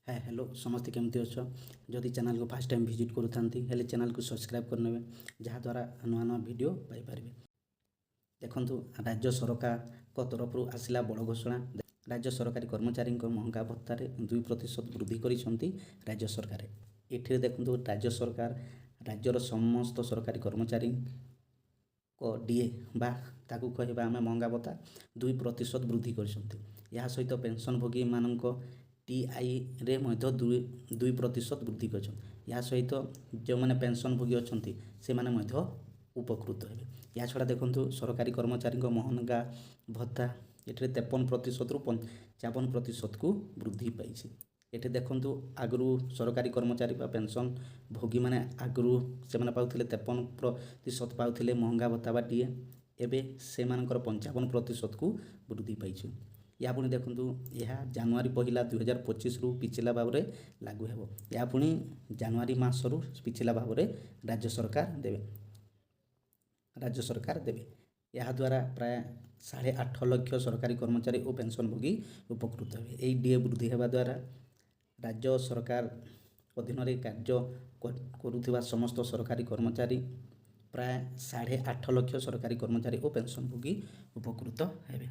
Hi hello समस्ते केमती अच्छ जदि चैनल को फास्ट टाइम विजिट करूँ हेले चैनल को सब्सक्राइब करने जहाँद्वारा नुआ नुआ वीडियो पाइपर। देखु राज्य सरकार तरफ आसला बड़ घोषणा। राज्य सरकारी कर्मचारी महंगा भत्तार 2% वृद्धि करिसेंती राज्य सरकार। ये देखु राज्य सरकार राज्यर समस्त सरकारी कर्मचारी को डीए बा ताकू कहवा आम महंगा भत्ता 2% वृद्धि कर सहित पेंशनभोगी मान टीआई रे 2% वृद्धि कर सहित जो मैंने पेंशनभोगी अच्छा से उपकृत हे। या छड़ा देखु सरकारी कर्मचारी महंगा भत्ता ये 53% रु 55% को वृद्धि पाई। ये देखु आगु सरकारी कर्मचारी पेंशन भोगी मैंने आगु से पाते 53% पाते महंगा भत्ता बा डीए एवं से 55% को वृद्धि पाई। या पुणी देखु यह जनवरी 1 रु पिछला भाव में लागू हेब। या पुणी जनवरी मासरू पिछला भाव में राज्य सरकार देवे। यह द्वारा प्राय 8.5 लाख सरकारी कर्मचारी और पेंशनभोगी उपकृत हे। यही डीए वृद्धि होगा द्वारा राज्य सरकार अधीन कार्य करुवा समस्त सरकारी कर्मचारी प्राय 8.5 लाख सरकारी कर्मचारी और पेंशनभोगी उपकृत हे।